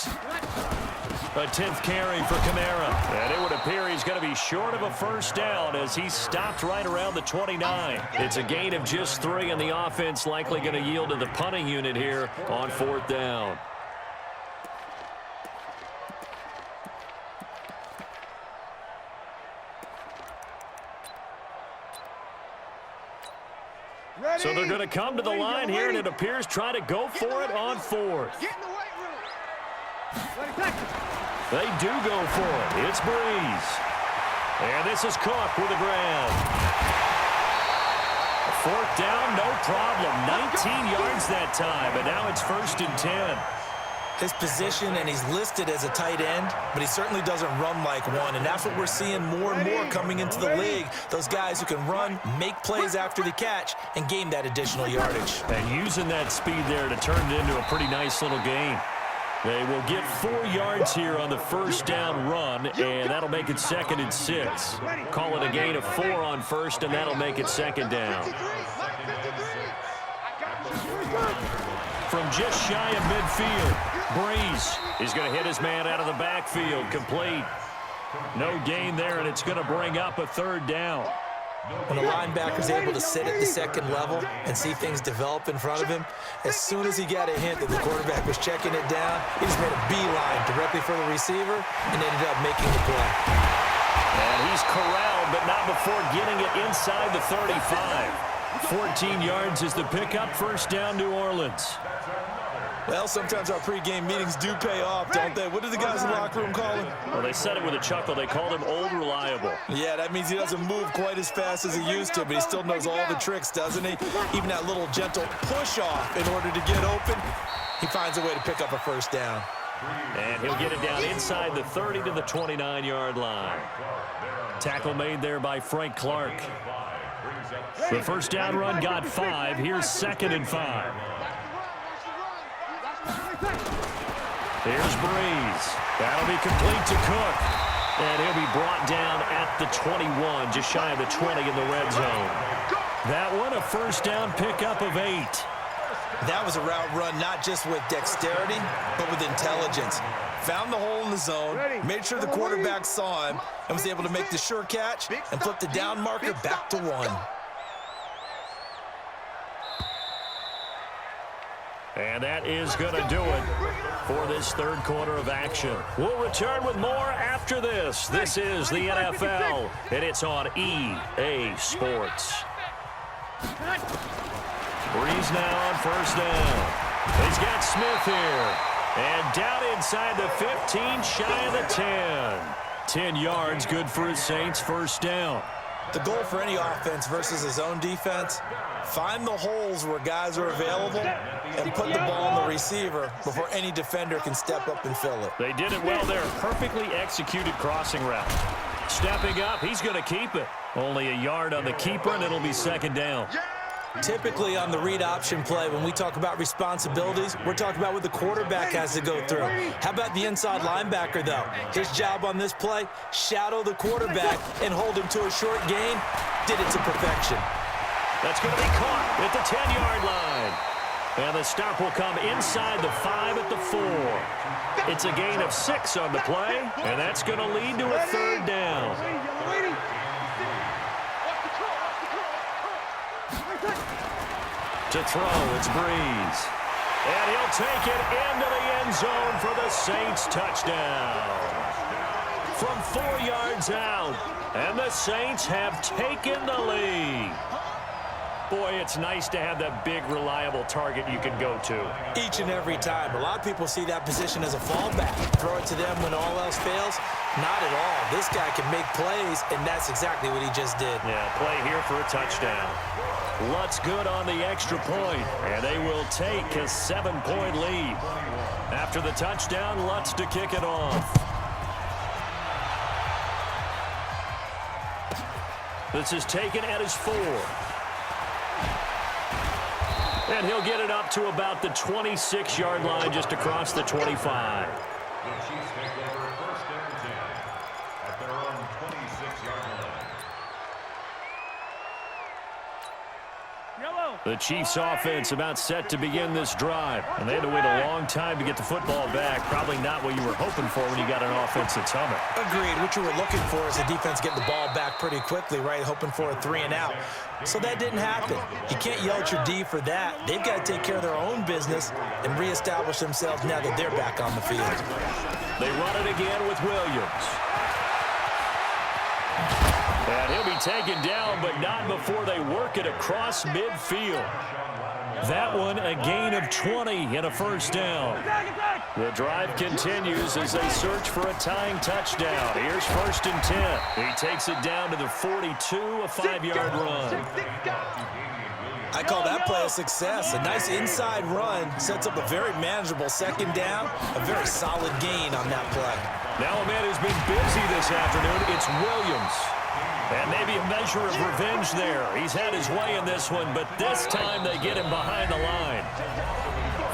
yards. A 10th carry for Kamara. And it would appear he's going to be short of a first down as he stopped right around the 29. It's a gain of just 3, and the offense likely going to yield to the punting unit here on 4th down. So they're going to come to the line here, and it appears try to go for it on 4th. They do go for it. It's Breeze. And this is Cook with a grab. 4th down, no problem. 19 yards that time, and now it's 1st and 10. His position, and he's listed as a tight end, but he certainly doesn't run like one, and that's what we're seeing more and more coming into the league. Those guys who can run, make plays after the catch, and gain that additional yardage. And using that speed there to turn it into a pretty nice little game. They will get 4 yards here on the first down run, and that'll make it 2nd and 6. Call it a gain of 4 on 1st, and that'll make it 2nd down. From just shy of midfield, Breeze is going to hit his man out of the backfield, complete. No gain there, and it's going to bring up a 3rd down. When a linebacker's able to sit at the 2nd level and see things develop in front of him, as soon as he got a hint that the quarterback was checking it down, he just made a beeline directly for the receiver and ended up making the play. And he's corralled, but not before getting it inside the 35. 14 yards is the pickup, 1st down, New Orleans. Well, sometimes our pregame meetings do pay off, don't they? What did the guys in the locker room call him? Well, they said it with a chuckle. They called him Old Reliable. Yeah, that means he doesn't move quite as fast as he used to, but he still knows all the tricks, doesn't he? Even that little gentle push-off in order to get open, he finds a way to pick up a 1st down. And he'll get it down inside the 30 to the 29-yard line. Tackle made there by Frank Clark. The first down run got 5. Here's 2nd and 5. Here's Breeze. That'll be complete to Cook. And he'll be brought down at the 21, just shy of the 20 in the red zone. That one, a first down pickup of 8. That was a route run not just with dexterity, but with intelligence. Found the hole in the zone, made sure the quarterback saw him, and was able to make the sure catch and flip the down marker back to 1. And that is going to do it for this 3rd quarter of action. We'll return with more after this. This is the NFL, and it's on EA Sports. Breeze now on 1st down. He's got Smith here. And down inside the 15, shy of the 10. 10 yards, good for his Saints, 1st down. The goal for any offense versus his own defense, find the holes where guys are available and put the ball on the receiver before any defender can step up and fill it. They did it well there. Perfectly executed crossing route. Stepping up, he's going to keep it. Only a yard on the keeper, and it'll be 2nd down. Typically on the read option play, when we talk about responsibilities, we're talking about what the quarterback has to go through. How about the inside linebacker, though? His job on this play, shadow the quarterback and hold him to a short gain. Did it to perfection. That's going to be caught at the 10-yard line. And the stop will come inside the 5 at the 4. It's a gain of 6 on the play, and that's going to lead to a 3rd down. To throw, it's Breeze. And he'll take it into the end zone for the Saints touchdown. From 4 yards out, and the Saints have taken the lead. Boy, it's nice to have that big, reliable target you can go to. Each and every time. A lot of people see that position as a fallback. Throw it to them when all else fails. Not at all. This guy can make plays, and that's exactly what he just did. Yeah, play here for a touchdown. Lutz good on the extra point, and they will take a 7-point lead. After the touchdown, Lutz to kick it off. This is taken at his 4. And he'll get it up to about the 26-yard line, just across the 25. The Chiefs offense about set to begin this drive. And they had to wait a long time to get the football back. Probably not what you were hoping for when you got an offense that's humming. Agreed. What you were looking for is the defense getting the ball back pretty quickly, right? Hoping for a 3 and out. So that didn't happen. You can't yell at your D for that. They've got to take care of their own business and reestablish themselves now that they're back on the field. They run it again with Williams. And he'll be taken down, but not before they work it across midfield. That one, a gain of 20 and a first down. The drive continues as they search for a tying touchdown. Here's 1st and 10. He takes it down to the 42, a 5-yard run. I call that play a success. A nice inside run sets up a very manageable 2nd down. A very solid gain on that play. Now a man who's been busy this afternoon, it's Williams. And maybe a measure of revenge there. He's had his way in this one, but this time they get him behind the line.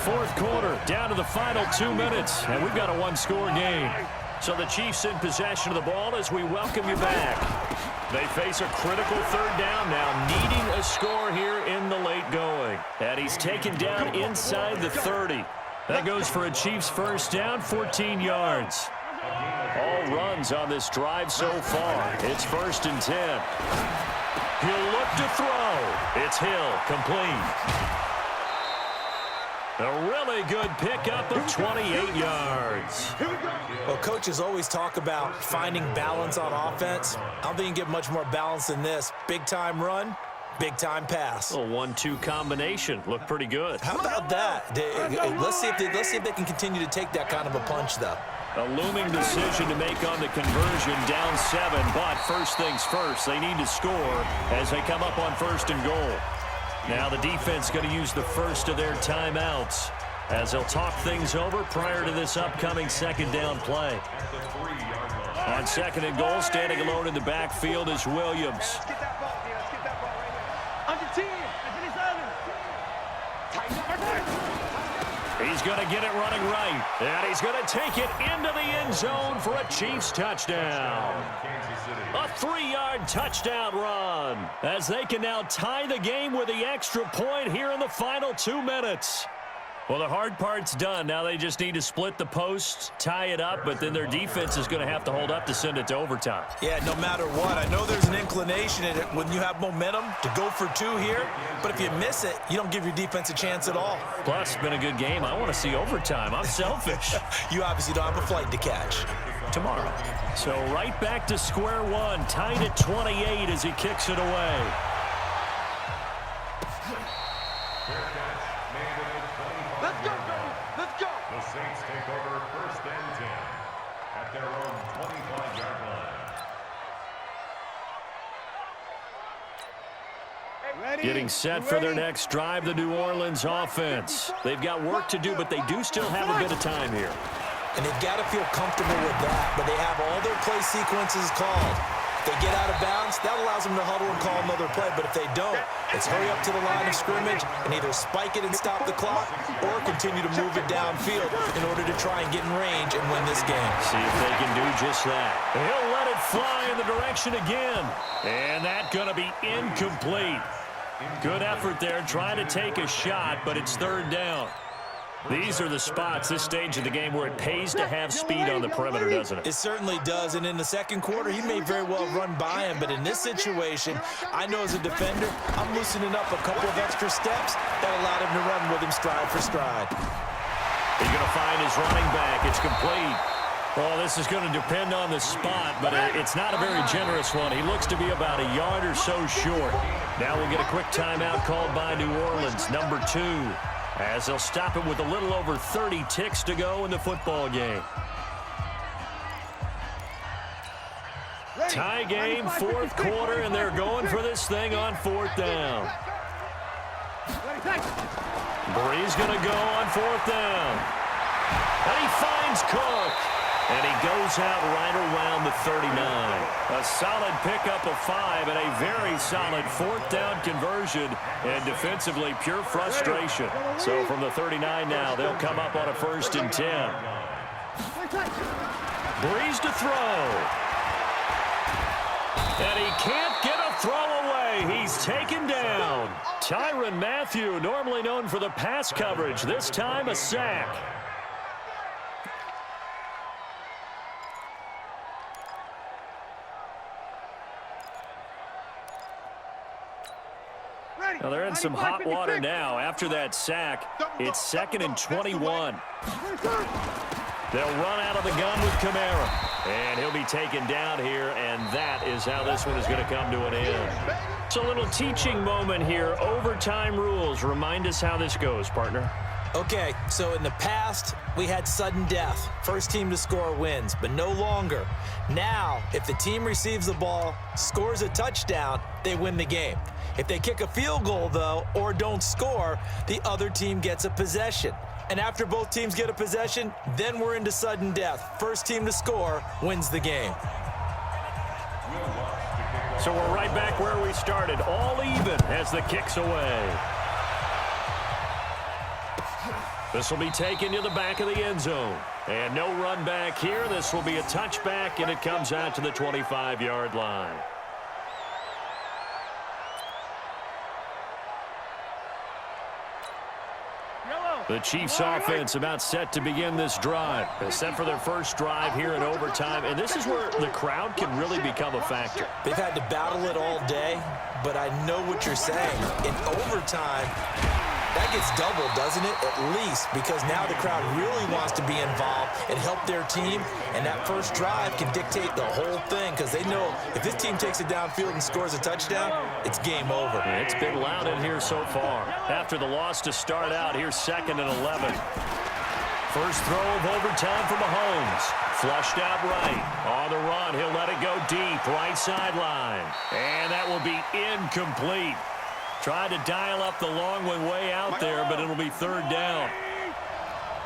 4th quarter, down to the final 2 minutes, and we've got a 1-score game. So the Chiefs in possession of the ball as we welcome you back. They face a critical 3rd down now, needing a score here in the late going. And he's taken down inside the 30. That goes for a Chiefs first down, 14 yards. All runs on this drive so far. It's 1st and 10. He'll look to throw. It's Hill, complete. A really good pickup of 28 yards. Well, coaches always talk about finding balance on offense. I don't think you can get much more balance than this. Big-time run, big-time pass. A 1-2 combination. Looked pretty good. How about that? Let's see if they can continue to take that kind of a punch, though. A looming decision to make on the conversion, down 7, but first things first, they need to score as they come up on 1st and goal. Now the defense going to use the first of their timeouts as they'll talk things over prior to this upcoming 2nd down play. On 2nd and goal, standing alone in the backfield is Williams. He's going to get it running right, and he's going to take it into the end zone for a Chiefs touchdown. A 3-yard touchdown run as they can now tie the game with the extra point here in the final 2 minutes. Well, the hard part's done. Now they just need to split the posts, tie it up, but then their defense is going to have to hold up to send it to overtime. Yeah, no matter what. I know there's an inclination in it when you have momentum to go for 2 here, but if you miss it, you don't give your defense a chance at all. Plus, it's been a good game. I want to see overtime. I'm selfish. You obviously don't have a flight to catch. Tomorrow. So right back to square one, tied at 28 as he kicks it away. Let's go, baby. Let's go. The Saints take over 1st and 10 at their own 25-yard line. Getting set for their next drive, the New Orleans offense. They've got work to do, but they do still have a bit of time here. And they've got to feel comfortable with that, but they have all their play sequences called. If they get out of bounds, that allows them to huddle and call another play, but if they don't, it's hurry up to the line of scrimmage and either spike it and stop the clock or continue to move it downfield in order to try and get in range and win this game. See if they can do just that. He'll let it fly in the direction again, and that's going to be incomplete. Good effort there, trying to take a shot, but it's 3rd down. These are the spots, this stage of the game, where it pays to have speed on the perimeter, doesn't it? It certainly does, and in the 2nd quarter, he may very well run by him, but in this situation, I know as a defender, I'm loosening up a couple of extra steps that allowed him to run with him stride for stride. He's going to find his running back. It's complete. Well, this is going to depend on the spot, but it's not a very generous one. He looks to be about a yard or so short. Now we'll get a quick timeout called by New Orleans, number 2. As they'll stop it with a little over 30 ticks to go in the football game. Tie game, 4th quarter, and they're going for this thing on 4th down. Bree's going to go on 4th down. And he finds Cook. And he goes out right around the 39. A solid pickup of 5 and a very solid 4th down conversion. And defensively, pure frustration. So from the 39 now, they'll come up on a 1st and 10. Breeze to throw. And he can't get a throw away. He's taken down. Tyrann Mathieu, normally known for the pass coverage, this time a sack. Now they're in some hot water now. After that sack, it's 2nd and 21. They'll run out of the gun with Kamara. And he'll be taken down here, and that is how this one is going to come to an end. It's a little teaching moment here. Overtime rules. Remind us how this goes, partner. Okay, so in the past, we had sudden death. First team to score wins, but no longer. Now, if the team receives the ball, scores a touchdown, they win the game. If they kick a field goal, though, or don't score, the other team gets a possession. And after both teams get a possession, then we're into sudden death. First team to score wins the game. So we're right back where we started, all even as the kick's away. This will be taken to the back of the end zone. And no run back here. This will be a touchback, and it comes out to the 25-yard line. The Chiefs offense about set to begin this drive. They're set for their first drive here in overtime, and this is where the crowd can really become a factor. They've had to battle it all day, but I know what you're saying. In overtime, that gets doubled, doesn't it? At least, because now the crowd really wants to be involved and help their team, and that first drive can dictate the whole thing because they know if this team takes it downfield and scores a touchdown, it's game over. It's been loud in here so far. After the loss to start out, here's 2nd and 11. First throw of overtime for Mahomes. Flushed out right. On the run, he'll let it go deep, right sideline. And that will be incomplete. Tried to dial up the long one way out there, but it'll be 3rd down.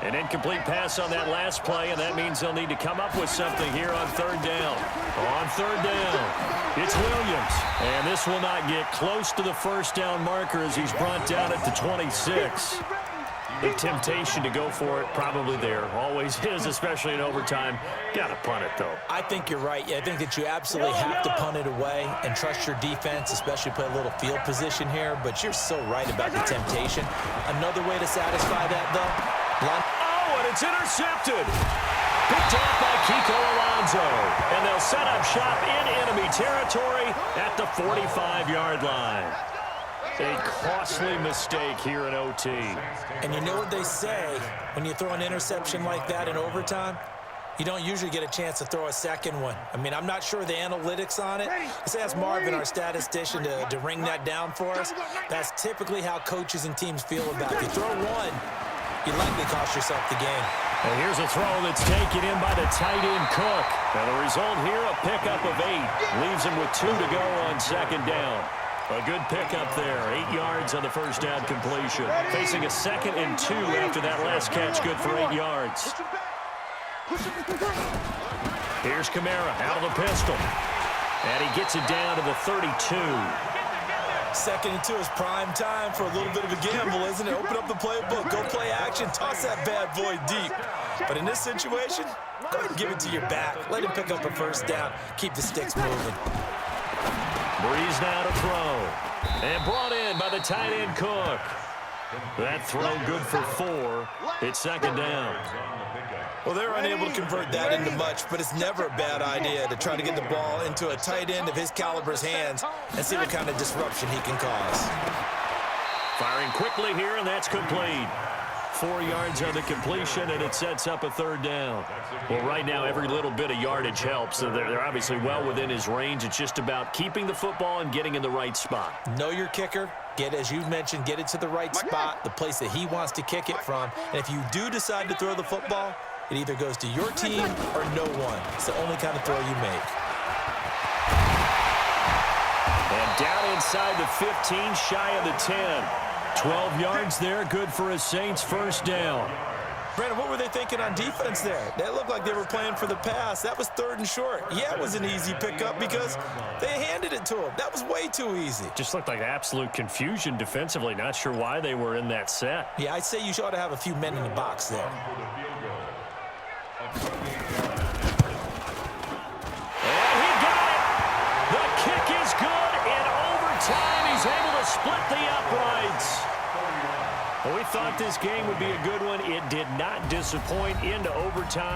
An incomplete pass on that last play, and that means they'll need to come up with something here on 3rd down. On 3rd down, it's Williams. And this will not get close to the first down marker as he's brought down at the 26. The temptation to go for it probably there. Always is, especially in overtime. Got to punt it, though. I think you're right. I think that you absolutely have to punt it away and trust your defense, especially play a little field position here. But you're so right about the temptation. Another way to satisfy that, though. Oh, and it's intercepted. Picked off by Kiko Alonso. And they'll set up shop in enemy territory at the 45-yard line. A costly mistake here in OT. And you know what they say, when you throw an interception like that in overtime, you don't usually get a chance to throw a second one. I mean, I'm not sure the analytics on it. Let's ask Marvin, our statistician, to ring that down for us. That's typically how coaches and teams feel about it. If you throw one, you likely cost yourself the game. And here's a throw that's taken in by the tight end Cook. And the result here, a pickup of 8. Leaves him with 2 to go on 2nd down. A good pickup there. 8 yards on the first down completion. Facing a 2nd and 2 after that last catch. Good for 8 yards. Here's Kamara out of the pistol. And he gets it down to the 32. 2nd and 2 is prime time for a little bit of a gamble, isn't it? Open up the playbook. Go play action. Toss that bad boy deep. But in this situation, go ahead and give it to your back. Let him pick up a first down. Keep the sticks moving. Breeze now to throw. And brought in by the tight end Cook. That throw good for 4. It's 2nd down. Well, they're unable to convert that into much, but it's never a bad idea to try to get the ball into a tight end of his caliber's hands and see what kind of disruption he can cause. Firing quickly here, and that's complete. 4 yards on the completion, and it sets up a 3rd down. Well, right now, every little bit of yardage helps. So they're obviously well within his range. It's just about keeping the football and getting in the right spot. Know your kicker. Get, as you've mentioned, get it to the right spot, the place that he wants to kick it from. And if you do decide to throw the football, it either goes to your team or no one. It's the only kind of throw you make. And down inside the 15, shy of the 10. 12 yards there, good for a Saints first down. Brandon, what were they thinking on defense there? They looked like they were playing for the pass. That was 3rd and short. Yeah, it was an easy pickup because they handed it to him. That was way too easy. Just looked like absolute confusion defensively. Not sure why they were in that set. Yeah, I'd say you ought to have a few men in the box there. And he got it. The kick is good in overtime. He's able to split the upright. thought this game would be a good one. It did not disappoint into overtime.